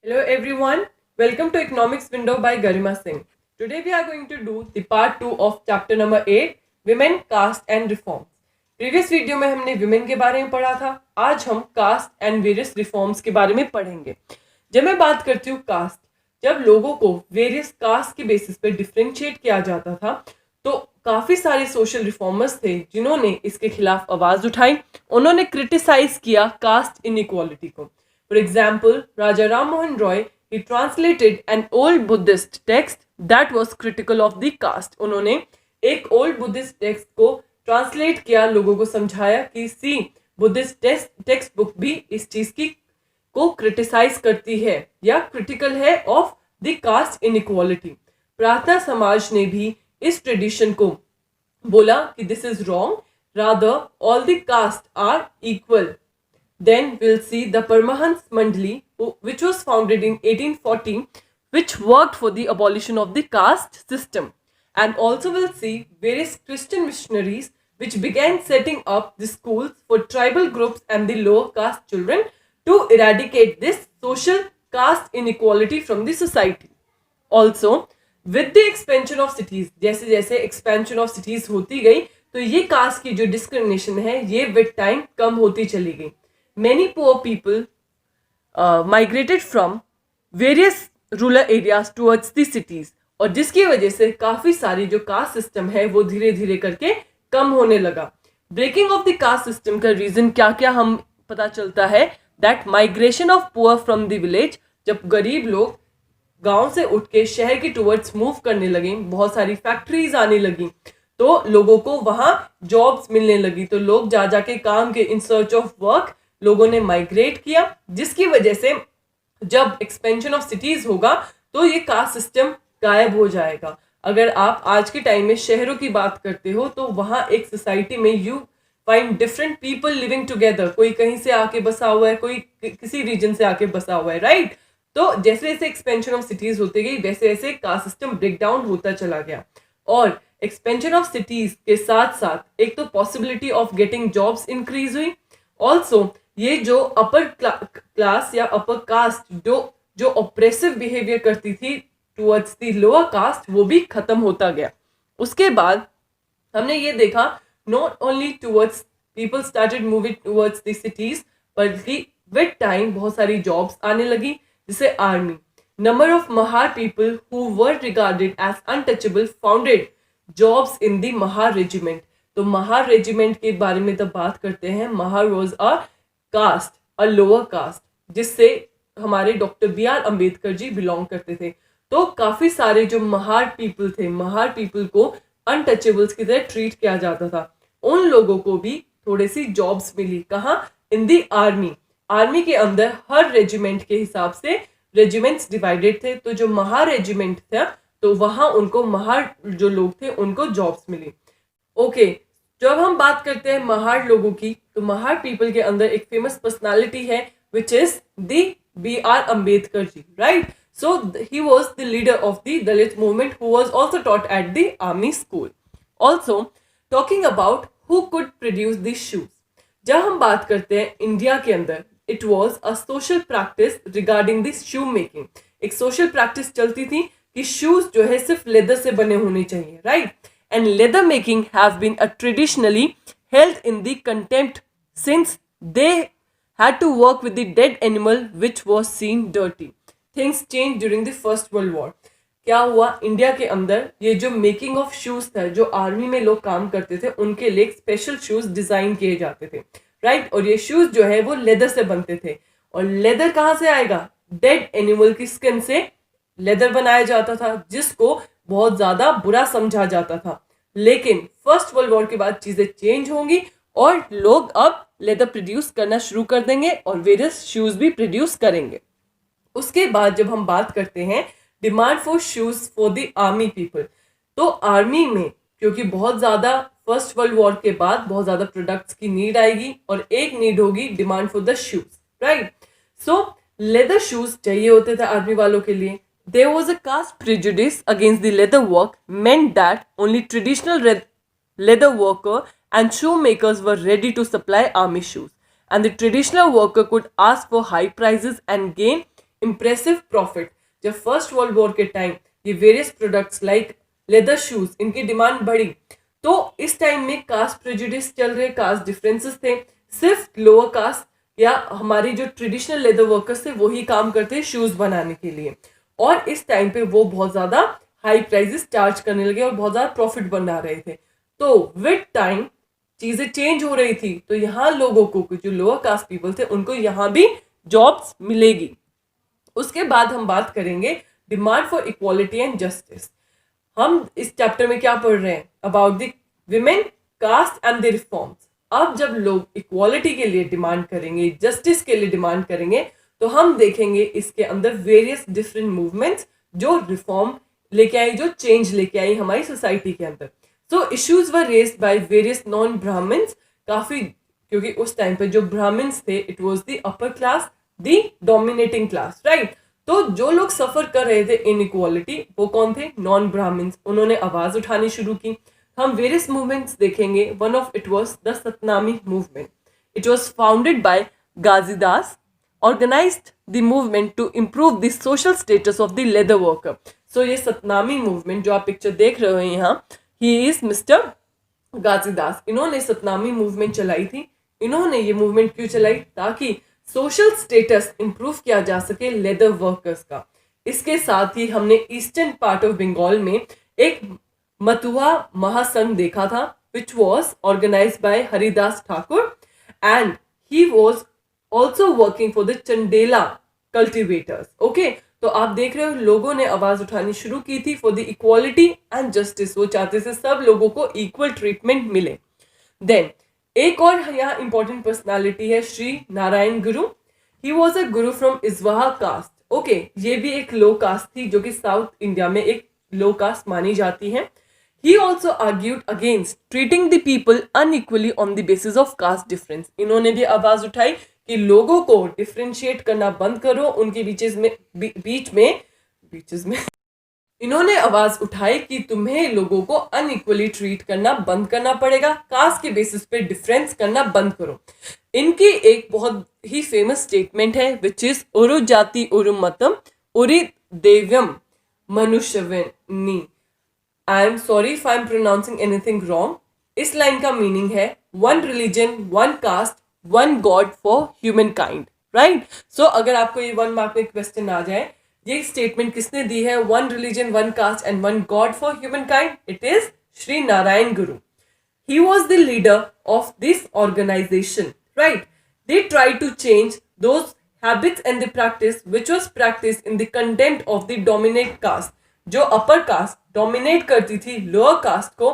Hello everyone, welcome to Economics Window by Garima Singh. Today we are going to do the part 2 of chapter number 8, Women, Caste and Reforms. Previous video में हमने women के बारे में पढ़ा था. आज हम caste and various reforms के बारे में पढ़ेंगे. जब मैं बात करती हूँ caste, जब लोगों को various caste के बेसिस पे डिफ्रेंशिएट किया जाता था तो काफ़ी सारे सोशल रिफॉर्मर्स थे जिन्होंने इसके खिलाफ आवाज़ उठाई. उन्होंने क्रिटिसाइज किया कास्ट इनइक्वालिटी को. For example, Raja Ram Mohan Roy, he translated an old Buddhist text that was critical of the caste. उन्होंने एक old Buddhist text को translate किया, लोगों को समझाया कि सी बुद्धिस्ट टेक्स्ट बुक भी इस चीज की को क्रिटिसाइज करती है या क्रिटिकल है ऑफ द कास्ट इनइक्वालिटी. प्रार्थना समाज ने भी इस ट्रेडिशन को बोला कि this is wrong, rather all the caste are equal. Then we'll see the Paramahansa Mandali, which was founded in 1840, which worked for the abolition of the caste system. And also we'll see various Christian missionaries which began setting up the schools for tribal groups and the lower caste children to eradicate this social caste inequality from the society. Also, with the expansion of cities, जैसे जैसे expansion of cities होती गई तो ये caste की जो discrimination है ये with time कम होती चली गई. Many poor people migrated from various rural areas towards the cities और जिसकी वजह से काफ़ी सारी जो कास्ट सिस्टम है वो धीरे धीरे करके कम होने लगा. Breaking of the caste system का रीज़न क्या क्या हम पता चलता है that migration of poor from the village. जब गरीब लोग गांव से उठ के शहर की टुवर्ड्स मूव करने लगे, बहुत सारी फैक्ट्रीज आने लगी तो लोगों को वहाँ जॉब्स मिलने लगी, तो लोग जा जाके काम के इन सर्च ऑफ वर्क लोगों ने माइग्रेट किया, जिसकी वजह से जब एक्सपेंशन ऑफ सिटीज होगा तो ये कास्ट सिस्टम गायब हो जाएगा. अगर आप आज के टाइम में शहरों की बात करते हो तो वहाँ एक सोसाइटी में you find different people living together. कोई कहीं से आके बसा हुआ है, कोई किसी रीजन से आके बसा हुआ है, राइट. तो जैसे जैसे एक्सपेंशन ऑफ सिटीज होती गई वैसे वैसे कास्ट सिस्टम ब्रेक डाउन होता चला गया. और एक्सपेंशन ऑफ सिटीज के साथ साथ एक तो possibility of getting jobs increase हुई. ऑल्सो ये जो अपर क्लास या अपर कास्ट जो ऑप्रेसिव बिहेवियर करती थी टुवर्ड्स द लोअर कास्ट वो भी खत्म होता गया. उसके बाद हमने ये देखा not only towards people started moving towards the cities बल्कि विद टाइम बहुत सारी जॉब्स आने लगी, जैसे army. Number of Mahar people who were regarded as untouchable founded jobs in the Mahar regiment. तो महार रेजिमेंट के बारे में तब बात करते हैं. Mahar was a caste, a lower caste, जिससे हमारे डॉक्टर B.R. अम्बेडकर जी बिलोंग करते थे. तो काफी सारे जो महार पीपल थे, महार पीपल को अनटचेबल्स की तरह ट्रीट किया जाता था. उन लोगों को भी थोड़ी सी जॉब्स मिली. कहाँ? इन दी आर्मी. आर्मी के अंदर हर रेजिमेंट के हिसाब से रेजिमेंट्स डिवाइडेड थे, तो जो महार रेजिमेंट था तो वहां उनको महार जो लोग थे उनको जॉब्स मिली. ओके, जब हम बात करते हैं महार लोगों की तो महार पीपल के अंदर एक फेमस पर्सनालिटी है which is the B.R. Ambedkar ji, right. So he was the leader of the Dalit movement who was also taught at the army school. Also talking about who could produce the shoes. जब हम बात करते हैं India के अंदर it was a social practice regarding the shoe making. एक social practice चलती थी कि शूज जो है सिर्फ लेदर से बने होने चाहिए, right. And leather making have been traditionally held in the contempt since they had to work with the dead animal which was seen dirty. Things changed during the First World War. क्या हुआ India के अंदर, ये जो making of shoes था, जो army में लोग काम करते थे उनके लिए स्पेशल शूज डिजाइन किए जाते थे, राइट. और ये शूज जो है वो लेदर से बनते थे. और लेदर कहाँ से आएगा? डेड एनिमल की स्किन से लेदर बनाया जाता था, जिसको बहुत ज्यादा बुरा समझा जाता था. लेकिन फर्स्ट वर्ल्ड वॉर के बाद चीजें चेंज होंगी और लोग अब लेदर प्रोड्यूस करना शुरू कर देंगे और वेरियस शूज भी प्रोड्यूस करेंगे. उसके बाद जब हम बात करते हैं demand for shoes for the army people, तो आर्मी में क्योंकि बहुत ज्यादा फर्स्ट वर्ल्ड वॉर के बाद बहुत ज्यादा प्रोडक्ट्स की नीड आएगी और एक नीड होगी demand for the shoes, right. So leather shoes चाहिए होते थे आर्मी वालों के लिए. There was a caste prejudice against the leather work meant that only traditional leather worker and shoemakers were ready to supply army shoes, and the traditional worker could ask for high prices and gain impressive profit. जब first world war के time ये various products like leather shoes इनकी demand बढ़ी, तो इस time में caste prejudice चल रहे, कास्ट डिफरेंसेस थे, सिर्फ लोअर कास्ट या हमारी जो ट्रेडिशनल लेदर वर्कर्स थे वही काम करते शूज बनाने के लिए, और इस टाइम पे वो बहुत ज्यादा हाई प्राइसेस चार्ज करने लगे और बहुत ज्यादा प्रॉफिट बना रहे थे। तो विद टाइम चीजें चेंज हो रही थी, तो यहाँ लोगों को, जो लोअर कास्ट पीपल थे, उनको यहाँ भी जॉब्स मिलेगी। उसके बाद हम बात करेंगे demand for equality and justice. हम इस चैप्टर में क्या पढ़ रहे हैं? About the women, caste and the reforms. अब जब लोग इक्वालिटी के लिए डिमांड करेंगे, जस्टिस के लिए डिमांड करेंगे, तो हम देखेंगे इसके अंदर वेरियस डिफरेंट मूवमेंट्स जो रिफॉर्म लेके आई, जो चेंज लेके आई हमारी सोसाइटी के अंदर। So issues were raised by various non Brahmins, काफी, क्योंकि उस टाइम पे जो ब्राह्मण्स थे it was the upper class, the dominating class, right. तो जो लोग सफर कर रहे थे इनइक्वालिटी वो कौन थे? नॉन ब्राह्मण्स। उन्होंने आवाज उठानी शुरू की। हम वेरियस मूवमेंट्स देखेंगे। One of it was the Satnami movement. It was founded by Ghasidas, organized the movement to improve the social status of the leather worker. So ये सतनामी मूवमेंट जो आप पिक्चर देख रहे हो यहाँ, he is मिस्टर गाजीदास। इन्होंने सतनामी मूवमेंट चलाई थी। इन्होंने ये मूवमेंट क्यों चलाई? ताकि सोशल स्टेटस इंप्रूव किया जा सके लेदर वर्कर्स का। इसके साथ ही हमने ईस्टर्न पार्ट ऑफ बंगाल में एक मतुआ महासंघ देखा था, which was organised by Haridas Thakur, and he was also working for the Chandela cultivators. Okay, तो आप देख रहे हो लोगों ने आवाज उठानी शुरू की थी for the equality and justice. वो चाहते थे सब लोगों को इक्वल ट्रीटमेंट मिले। देन एक और यहाँ इंपॉर्टेंट पर्सनालिटी है श्री नारायण गुरु। ही was a Guru from इजवाहा cast. Okay, ये भी एक लो कास्ट थी जो कि साउथ इंडिया में एक लो कास्ट मानी जाती है। He also argued against treating the people unequally on the basis of caste difference. इन्होंने भी आवाज उठाई कि लोगों को डिफरेंशिएट करना बंद करो, उनके बीच में इन्होंने आवाज उठाई कि तुम्हें लोगों को अनइक्वली ट्रीट करना बंद करना पड़ेगा, कास्ट के बेसिस पे डिफरेंस करना बंद करो। इनकी एक बहुत ही फेमस स्टेटमेंट है विच इज उरु जाति उरु मतम उरि देव्यम मनुष्यवनी। I am sorry if I am pronouncing anything wrong. इस लाइन का मीनिंग है one religion, one caste, one God for human kind, right. So अगर आपको ये 1 मार्क में क्वेश्चन आ जाए, ये स्टेटमेंट किसने दी है? One religion, one cast and one God for human kind. It is Shri Narayan Guru. He was the leader of this organization, right? They tried to change those habits and the practice which was practiced in the contempt of the dominant caste. जो upper caste dominate करती थी lower caste को,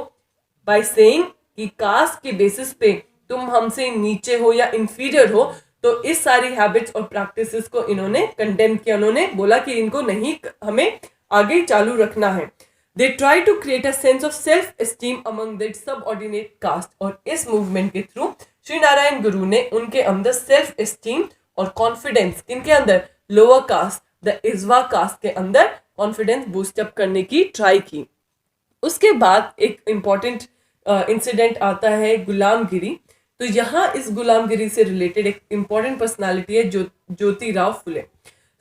by saying कि cast के basis पे तुम हमसे नीचे हो या इंफीरियर हो, तो इस सारी हैबिट्स और प्रैक्टिसेस को इन्होंने कंडेम किया। उन्होंने बोला कि इनको नहीं, हमें आगे चालू रखना है। They try to create a sense of self-esteem among their subordinate caste. और इस मूवमेंट के थ्रू श्री नारायण गुरु ने उनके अंदर सेल्फ एस्टीम और कॉन्फिडेंस, किनके अंदर? लोअर कास्ट, द इजवा कास्ट के अंदर कॉन्फिडेंस बूस्टअप करने की ट्राई की। उसके बाद एक इंपॉर्टेंट इंसिडेंट आता है गुलामगिरी। तो यहाँ इस गुलामगिरी से रिलेटेड एक इंपॉर्टेंट पर्सनालिटी है Jyotirao Phule.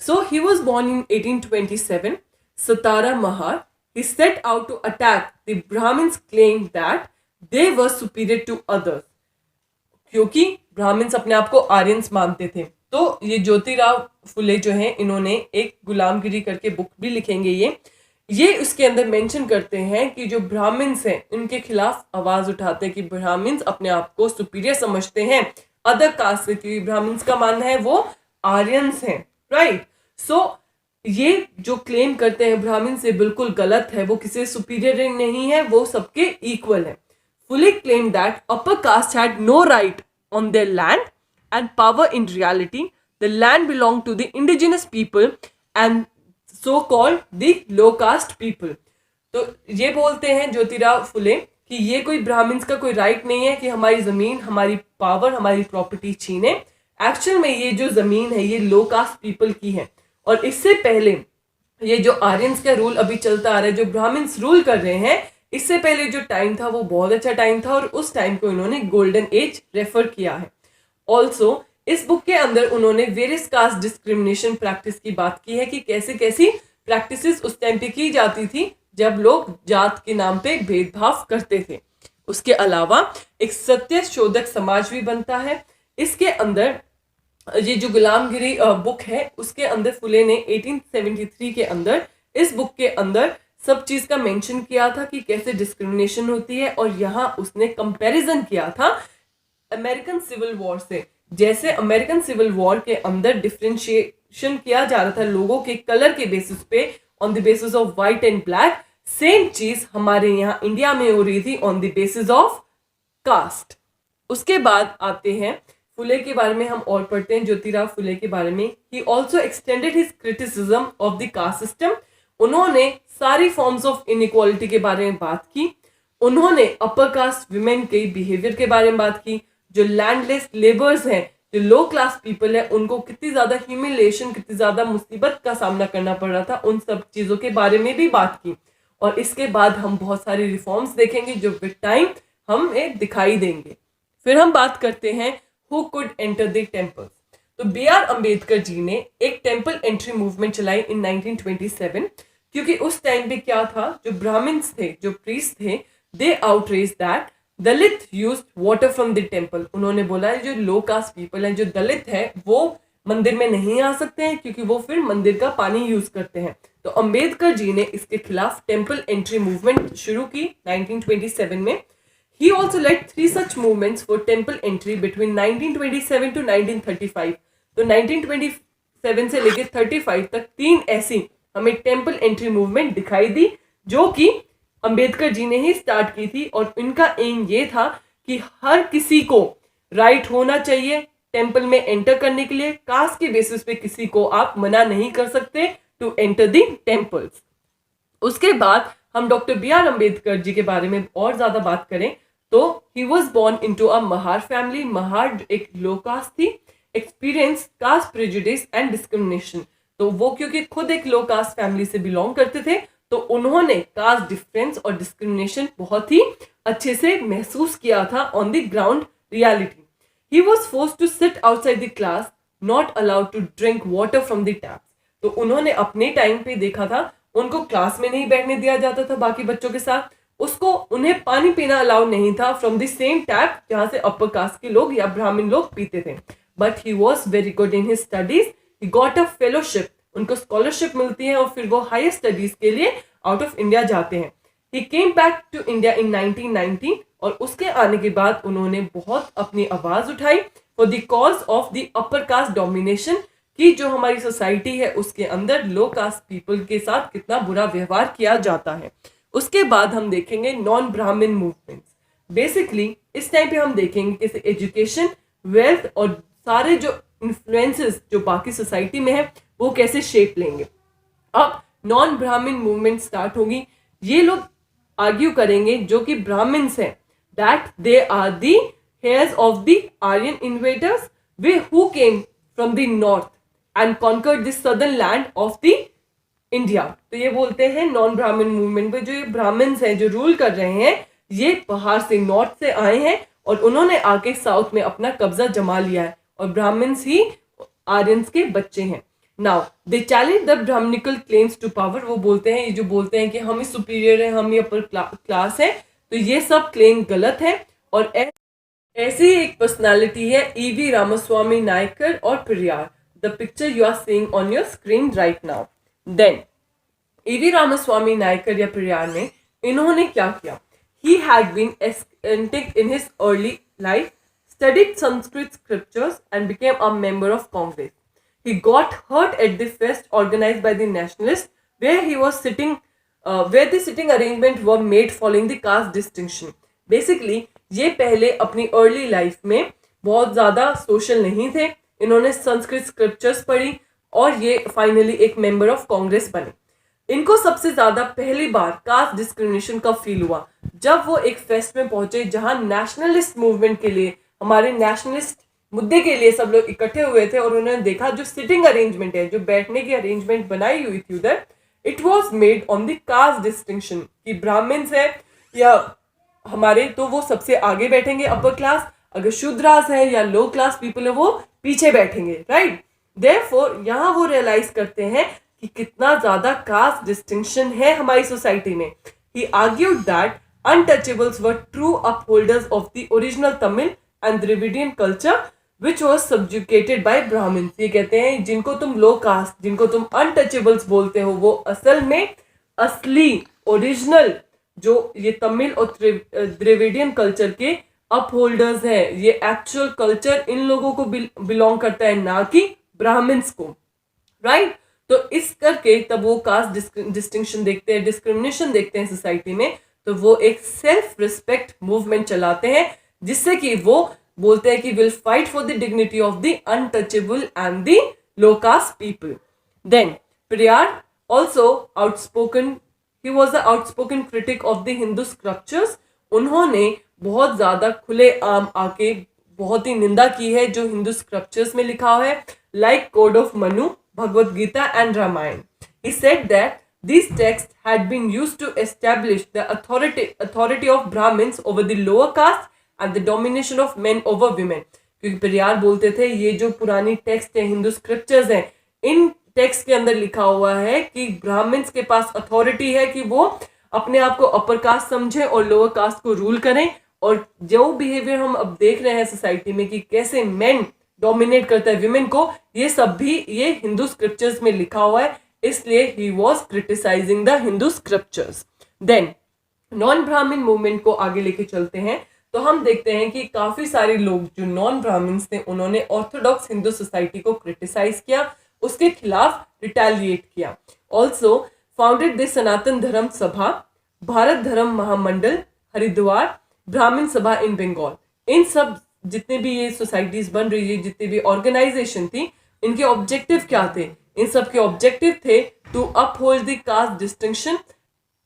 So he was born in 1827, Satara Mahar. He set out to attack the Brahmins, claimed that they were superior to others. क्योंकि ब्राह्मण्स अपने आप को आर्यंस मानते थे। तो ये ज्योतिराव फुले जो हैं, इन्होंने एक गुलामगिरी करके बुक भी लिखेंगे। ये उसके अंदर मेंशन करते हैं कि जो ब्राह्मण्स हैं उनके खिलाफ आवाज उठाते हैं कि ब्राह्मण्स अपने आप को सुपीरियर समझते हैं अदर कास्ट से, क्योंकि ब्राह्मण्स का मानना है वो आर्यंस हैं, राइट। सो ये जो क्लेम करते हैं ब्राह्मण से बिल्कुल गलत है। वो किसी सुपीरियर नहीं है, वो सबके इक्वल है। Fully claim that upper caste had no right on their land and power. In reality the land belong to the indigenous people and so called the low caste people. तो ये बोलते हैं ज्योतिराव फुले कि ये कोई ब्राह्मण्स का कोई राइट नहीं है कि हमारी जमीन, हमारी पावर, हमारी प्रॉपर्टी छीने। एक्चुअल में ये जो जमीन है ये लो कास्ट पीपल की है। और इससे पहले ये जो आर्यंस का रूल अभी चलता आ रहा है, जो ब्राह्मण्स रूल कर रहे हैं, इससे पहले जो टाइम था वो बहुत अच्छा टाइम था और उस टाइम को इन्होंने गोल्डन एज रेफर किया है। ऑल्सो इस बुक के अंदर उन्होंने वेरियस कास्ट डिस्क्रिमिनेशन प्रैक्टिस की बात की है कि कैसे कैसी प्रैक्टिसेस उस टाइम पे की जाती थी जब लोग जात के नाम पे भेदभाव करते थे। उसके अलावा एक सत्य शोधक समाज भी बनता है। इसके अंदर ये जो गुलामगिरी बुक है उसके अंदर फुले ने 1873 के अंदर इस बुक के अंदर सब चीज का मेंशन किया था कि कैसे डिस्क्रिमिनेशन होती है, और यहाँ उसने कंपैरिजन किया था अमेरिकन सिविल वॉर से। जैसे अमेरिकन सिविल वॉर के अंदर डिफरेंशिएशन किया जा रहा था लोगों के कलर के बेसिस पे, on the basis of white and black, same चीज हमारे यहाँ इंडिया में हो रही थी on the basis of caste. उसके बाद आते हैं फुले के बारे में हम और पढ़ते हैं, ज्योतिराव फुले के बारे में। He also extended his criticism of the caste system. उन्होंने सारी फॉर्म्स ऑफ इनइक्वालिटी के बारे में बात की। उन्होंने अपर कास्ट विमेन के बिहेवियर के बारे में बात की। जो लैंडलेस लेबर्स हैं, जो लो क्लास पीपल है, उनको कितनी ज्यादा ह्यूमिलेशन, कितनी ज्यादा मुसीबत का सामना करना पड़ रहा था, उन सब चीजों के बारे में भी बात की। और इसके बाद हम बहुत सारी रिफॉर्म्स देखेंगे जो विद टाइम हमें दिखाई देंगे। फिर हम बात करते हैं who could enter the temples. तो बी आर अम्बेडकर जी ने एक टेम्पल एंट्री मूवमेंट चलाई इन 1927, क्योंकि उस टाइम पे क्या था, जो ब्राह्मण्स थे, जो प्रीस्ट थे, they outrage that Dalit used water from the temple. उन्होंने बोला है जो लो कास्ट पीपल हैं, जो दलित है, वो मंदिर में नहीं आ सकते हैं क्योंकि वो फिर मंदिर का पानी यूज करते हैं। तो अंबेडकर जी ने इसके खिलाफ टेम्पल एंट्री मूवमेंट शुरू की 1927 में। He also led 3 such movements for temple entry between 1927 to 1935. तो 1927 से लेकर 35 तक 3 ऐसी हमें टेम्पल एंट्री मूवमेंट दिखाई दी जो कि अंबेडकर जी ने ही स्टार्ट की थी। और इनका एम ये था कि हर किसी को राइट होना चाहिए टेम्पल में एंटर करने के लिए। कास्ट के बेसिस पे किसी को आप मना नहीं कर सकते टू एंटर द टेम्पल्स। उसके बाद हम doctor B R Ambedkar ji के बारे में और ज्यादा बात करें तो he was born into a Mahar family. Mahar एक लो कास्ट थी, experience caste prejudice and discrimination. तो वो क्योंकि खुद एक लो कास्ट फैमिली से बिलोंग करते थे तो उन्होंने कास्ट डिफरेंस और डिस्क्रिमिनेशन बहुत ही अच्छे से महसूस किया था on the ground reality. He was forced to sit outside the class, not allowed to drink water from the taps. तो उन्होंने अपने टाइम पे देखा था उनको क्लास में नहीं बैठने दिया जाता था बाकी बच्चों के साथ, उसको उन्हें पानी पीना अलाउड नहीं था फ्रॉम द सेम टैप जहां से अपर कास्ट के लोग या ब्राह्मण लोग पीते थे। But he was very good in his studies, he got a fellowship, उनको स्कॉलरशिप मिलती है और फिर वो हायर स्टडीज के लिए आउट ऑफ इंडिया जाते हैं। He came back to India in 1990 और उसके आने के बाद उन्होंने बहुत अपनी आवाज उठाई for the cause of the upper caste domination, कि जो हमारी सोसाइटी है उसके अंदर लो कास्ट पीपल के साथ कितना बुरा व्यवहार किया जाता है। उसके बाद हम देखेंगे नॉन ब्राह्मण मूवमेंट्स। बेसिकली इस टाइम पे हम देखेंगे कैसे एजुकेशन, वेल्थ और सारे जो इन्फ्लुएंसेस जो बाकी सोसाइटी में है वो कैसे शेप लेंगे। अब नॉन ब्राह्मण मूवमेंट स्टार्ट होगी। ये लोग आर्ग्यू करेंगे जो कि ब्राह्मण्स हैं that they are the heirs of the Aryan invaders वे who came from the north and conquered the southern land of the India. तो ये बोलते हैं नॉन ब्राह्मण मूवमेंट में जो ये ब्राह्मण्स हैं जो रूल कर रहे हैं ये बाहर से नॉर्थ से आए हैं और उन्होंने आके साउथ में अपना कब्जा जमा लिया है और ब्राह्मण्स ही आर्यंस के बच्चे हैं। Now they challenge the Brahminical claims to power. वो बोलते हैं, ये जो बोलते हैं कि हम ही सुपीरियर है, हम ही अपर क्लास है, तो ये सब क्लेम गलत है। और ऐसी एक पर्सनालिटी है ईवी रामास्वामी नायकर और Periyar. The picture you are seeing on your screen right now. Then EV Ramaswamy Naicker या पेरियार ने इन्होंने क्या किया, he had been ascetic in his early life, studied Sanskrit scriptures and became a member of Congress. He got hurt at the fest organized by the nationalists where he was sitting, where the sitting arrangement were made following the caste distinction. Basically ये पहले अपनी early life में बहुत ज़्यादा social नहीं थे, इन्होंने Sanskrit scriptures पढ़ी और ये फाइनली एक मेंबर ऑफ कांग्रेस बने। इनको सबसे ज्यादा पहली बार कास्ट डिस्क्रिमिनेशन का फील हुआ जब वो एक फेस्ट में पहुंचे जहां नेशनलिस्ट मूवमेंट के लिए, हमारे नेशनलिस्ट मुद्दे के लिए सब लोग इकट्ठे हुए थे और उन्होंने देखा जो सिटिंग अरेंजमेंट है, जो बैठने की अरेंजमेंट बनाई हुई थी उधर, it was made on the caste distinction कि ब्राह्मण्स है या हमारे तो वो सबसे आगे बैठेंगे अपर क्लास, अगर शूद्रास है या लो क्लास पीपल है वो पीछे बैठेंगे, राइट। देयरफॉर यहाँ वो रियलाइज करते हैं कि कितना ज्यादा कास्ट डिस्टिंक्शन है हमारी सोसाइटी में। He argued that untouchables were true upholders of the original Tamil and Dravidian culture which was subjugated by Brahmins। ये कहते हैं जिनको तुम लो कास्ट, जिनको तुम अनटचेबल्स बोलते हो, वो असल में असली ओरिजिनल जो ये तमिल और द्रविडियन कल्चर के अपहोल्डर्स हैं। ये एक्चुअल कल्चर इन लोगों को बिलोंग करता है, ना कि ब्राह्मण्स को, राइट। तो इस करके तब वो कास्ट डिस्टिंक्शन देखते हैं, डिस्क्रिमिनेशन देखते हैं सोसाइटी में, तो वो एक सेल्फ रिस्पेक्ट मूवमेंट चलाते हैं, जिससे कि वो बोलते हैं कि will fight for the dignity of the untouchable and the low caste people. Then Periyar also outspoken, he was the outspoken critic of the Hindu scriptures. उन्होंने बहुत ज्यादा खुले आम आके बहुत ही निंदा की है जो हिंदू स्क्रिप्चर्स में लिखा है, like code of Manu, Bhagavad Gita and Ramayana. He said that these texts had been used to establish the authority of Brahmins over the lower caste and the domination of men over women। क्योंकि पेरियार बोलते थे ये जो पुरानी टेक्स्ट है, हिंदू स्क्रिप्चर्स हैं, इन text के अंदर लिखा हुआ है कि ब्राह्मण्स के पास अथॉरिटी है कि वो अपने आप को अपर कास्ट समझे और लोअर कास्ट को रूल करें। और जो बिहेवियर हम अब देख रहे हैं सोसाइटी में कि कैसे मेन डोमिनेट करता है विमेन को, ये सब भी ये हिंदू स्क्रिप्चर्स में लिखा हुआ है, इसलिए he was criticising the Hindu scriptures. Then non Brahmin movement को आगे लेके चलते हैं, तो हम देखते हैं कि काफी सारे लोग जो नॉन ब्राह्मण्स थे उन्होंने ऑर्थोडॉक्स हिंदू सोसाइटी को क्रिटिसाइज किया, उसके खिलाफ रिटेलिएट किया। ऑल्सो फाउंडेड द सनातन धर्म सभा, भारत धर्म महामंडल, हरिद्वार, ब्राह्मण सभा इन बंगाल। इन सब जितने भी ये सोसाइटीज बन रही है, जितने भी ऑर्गेनाइजेशन थी, इनके ऑब्जेक्टिव क्या थे? इन सब के ऑब्जेक्टिव थे to uphold the caste distinction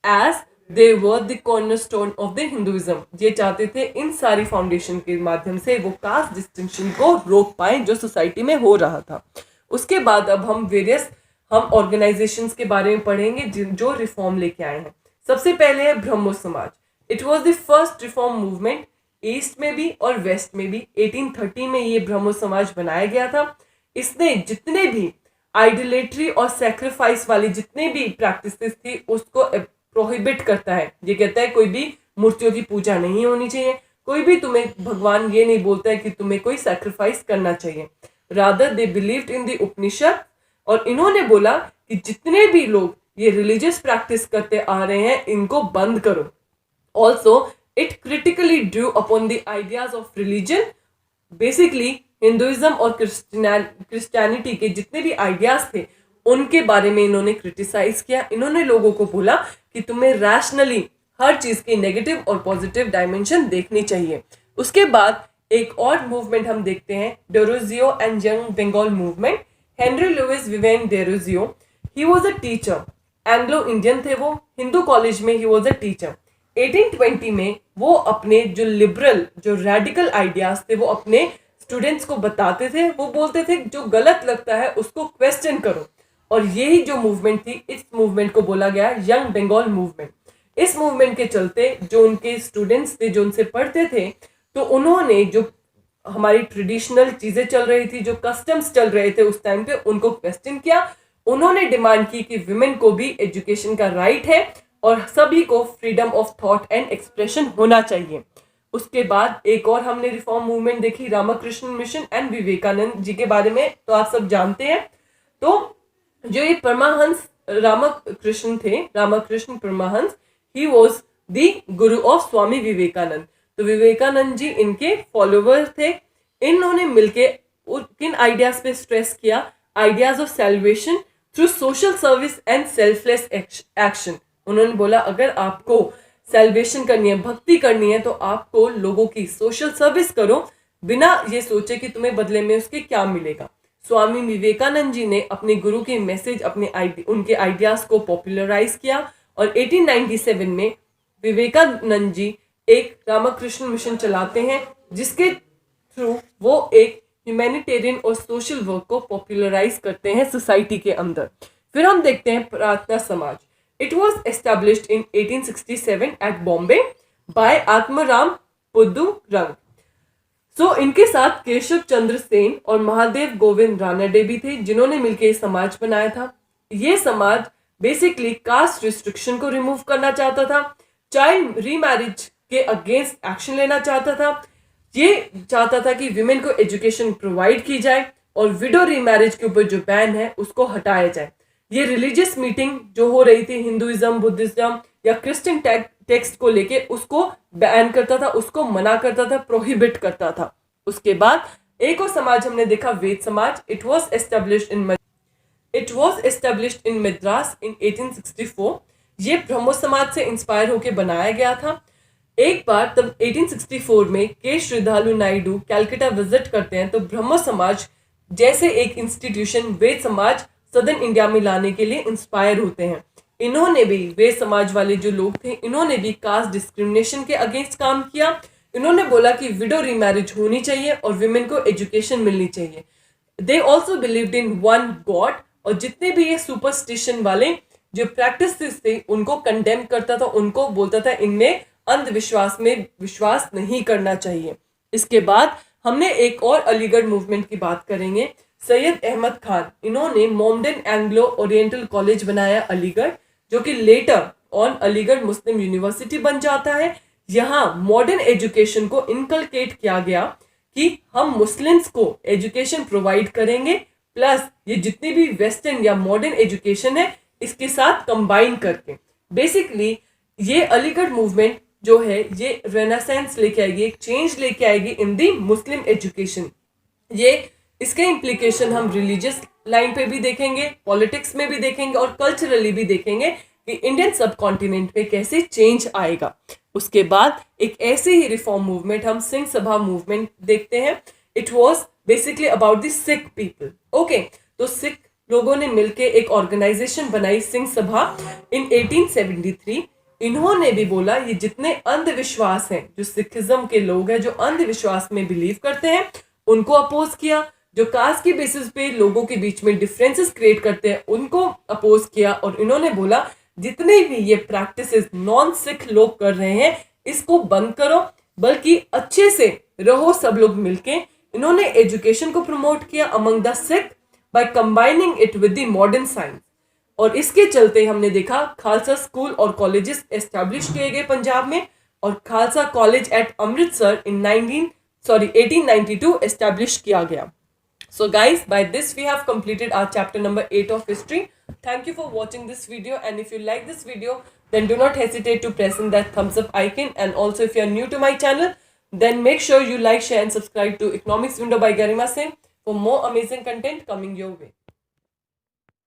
as they were the cornerstone of the Hinduism. ये चाहते थे इन सारी फाउंडेशन के माध्यम से वो कास्ट डिस्टिंक्शन को रोक पाए जो सोसाइटी में हो रहा था। उसके बाद अब हम ऑर्गेनाइजेशंस के बारे में पढ़ेंगे जो रिफॉर्म लेके आए हैं। सबसे पहले है ब्रह्मो समाज। It was the first reform movement, east में भी और वेस्ट में भी। 1830 में ये ब्रह्मो समाज बनाया गया था। इसने जितने भी आइडोलेट्री और सैक्रिफाइस वाली जितने भी प्रैक्टिसेस थी उसको प्रोहिबिट करता है। ये कहता है कोई भी मूर्तियों की पूजा नहीं होनी चाहिए, कोई भी तुम्हें भगवान ये नहीं बोलता है कि तुम्हें कोई सैक्रिफाइस करना चाहिए। Rather they believed in the Upanishad, और इन्होंने बोला कि जितने भी लोग ये रिलीजियस प्रैक्टिस करते आ रहे हैं इनको बंद करो। Also it critically Drew upon the ideas of religion. Basically Hinduism और क्रिश्चियनिटी के जितने भी आइडियाज थे उनके बारे में इन्होंने क्रिटिसाइज किया। इन्होंने लोगों को बोला कि तुम्हें रैशनली हर चीज की नेगेटिव और पॉजिटिव डायमेंशन देखनी चाहिए। उसके बाद एक और मूवमेंट हम देखते हैं, Derozio and Young Bengal movement. Henry Louis Vivian Derozio, he was a teacher, Anglo Indian थे वो, हिंदू कॉलेज में ही वॉज अ टीचर। 1820 में वो अपने जो लिबरल जो रेडिकल आइडियाज थे वो अपने स्टूडेंट्स को बताते थे। वो बोलते थे जो गलत लगता है उसको क्वेश्चन करो, और यही जो मूवमेंट थी इस मूवमेंट को बोला गया यंग बंगाल मूवमेंट। इस मूवमेंट के चलते जो उनके स्टूडेंट्स थे जो उनसे पढ़ते थे, तो उन्होंने जो हमारी ट्रेडिशनल चीजें चल रही थी, जो कस्टम्स चल रहे थे उस टाइम पे, उनको क्वेश्चन किया। उन्होंने डिमांड की कि विमेन को भी एजुकेशन का राइट है और सभी को freedom of thought and expression होना चाहिए। उसके बाद एक और हमने रिफॉर्म मूवमेंट देखी, रामकृष्ण मिशन एंड विवेकानंद जी के बारे में तो आप सब जानते हैं। तो जो ये परमहंस रामकृष्ण थे, Ramakrishna Paramahamsa, he was the guru of Swami Vivekananda. तो विवेकानंद जी इनके फॉलोवर थे। इन्होंने मिलके किन आइडियाज पे स्ट्रेस किया? Ideas of salvation through social service and selfless action. उन्होंने बोला अगर आपको सेल्वेशन करनी है, भक्ति करनी है, तो आपको लोगों की सोशल सर्विस करो बिना ये सोचे कि तुम्हें बदले में उसके क्या मिलेगा। स्वामी विवेकानंद जी ने अपने गुरु के मैसेज, उनके आइडियाज को पॉपुलराइज किया, और 1897 में विवेकानंद जी एक रामकृष्ण मिशन चलाते हैं जिसके थ्रू वो एक ह्यूमैनिटेरियन और सोशल वर्क को पॉपुलराइज करते हैं सोसाइटी के अंदर। फिर हम देखते हैं प्रार्थना समाज। It was established in 1867 at Bombay by Atmaram Puddu Rang। सो इनके साथ केशव चंद्र सेन और महादेव गोविंद रानडे भी थे, जिन्होंने मिलकर समाज बनाया था। ये समाज बेसिकली कास्ट रिस्ट्रिक्शन को रिमूव करना चाहता था, चाइल्ड रीमैरिज के अगेंस्ट एक्शन लेना चाहता था, ये चाहता था कि विमेन को एजुकेशन प्रोवाइड की जाए और विडो रीमैरिज के ऊपर जो बैन है उसको हटाया जाए। ये रिलीजियस मीटिंग जो हो रही थी हिंदुइज्म, बुद्धिज्म या क्रिश्चियन टेक्स्ट को लेके उसको बैन करता था, उसको मना करता था, प्रोहिबिट करता था। उसके बाद एक और समाज हमने देखा, Veda Samaj. It was established in Madras in 1864। ये ब्रह्मो समाज से इंस्पायर होकर बनाया गया था। एक बार तब 1864 में के श्रीधालु नायडू कैलकाटा विजिट करते हैं, तो ब्रह्मो समाज जैसे एक इंस्टीट्यूशन वेद समाज सदर्न इंडिया में लाने के लिए इंस्पायर होते हैं। इन्होंने भी, वेद समाज वाले जो लोग थे, इन्होंने भी कास्ट डिस्क्रिमिनेशन के अगेंस्ट काम किया। इन्होंने बोला कि विडो रीमैरिज होनी चाहिए और विमेन को एजुकेशन मिलनी चाहिए। They also believed in one God, और जितने भी ये सुपरस्टिशन वाले जो प्रैक्टिसेस थे उनको कंडेम करता था, उनको बोलता था इनमें अंधविश्वास में विश्वास नहीं करना चाहिए। इसके बाद हमने एक और अलीगढ़ मूवमेंट की बात करेंगे, सैयद अहमद खान। इन्होंने मोमडन एंग्लो ओरिएंटल कॉलेज बनाया अलीगढ़, जो कि later on Aligarh Muslim university बन जाता है। यहाँ मॉडर्न एजुकेशन को इनकलकेट किया गया कि हम मुस्लिम्स को एजुकेशन प्रोवाइड करेंगे, प्लस ये जितनी भी वेस्टर्न या मॉडर्न एजुकेशन है इसके साथ कंबाइन करके। बेसिकली ये अलीगढ़ मूवमेंट जो है ये रेनेसेंस लेके आएगी, एक चेंज लेके आएगी इन दी मुस्लिम एजुकेशन। ये इसके इम्प्लीकेशन हम रिलीजियस लाइन पे भी देखेंगे, पॉलिटिक्स में भी देखेंगे और कल्चरली भी देखेंगे कि इंडियन सब कॉन्टिनेंट पे कैसे चेंज आएगा। उसके बाद एक ऐसे ही रिफॉर्म मूवमेंट हम सिंह सभा मूवमेंट देखते हैं। It was basically about the Sikh people. Okay, तो सिख लोगों ने मिलकर एक ऑर्गेनाइजेशन बनाई सिंह सभा इन 1873। इन्होंने भी बोला ये जितने अंधविश्वास हैं, जो सिखिज्म के लोग हैं जो अंधविश्वास में बिलीव करते हैं, उनको अपोज किया। जो कास्ट की बेसिस पे लोगों के बीच में डिफरेंसेस क्रिएट करते हैं उनको अपोज किया। और इन्होंने बोला जितने भी ये प्रैक्टिसेस नॉन सिख लोग कर रहे हैं इसको बंद करो, बल्कि अच्छे से रहो सब लोग मिलके। इन्होंने एजुकेशन को प्रमोट किया among the Sikh by combining it with the modern science. और इसके चलते हमने देखा खालसा स्कूल और कॉलेजेस एस्टैब्लिश किए गए पंजाब में, और खालसा कॉलेज एट अमृतसर इन 1892 एस्टैब्लिश किया गया। So guys, by this we have completed our chapter number 8 of history. Thank you for watching this video, and if you like this video then do not hesitate to press in that thumbs up icon, and also if you are new to my channel then make sure you like, share and subscribe to Economics Window by Garima Singh for more amazing content coming your way.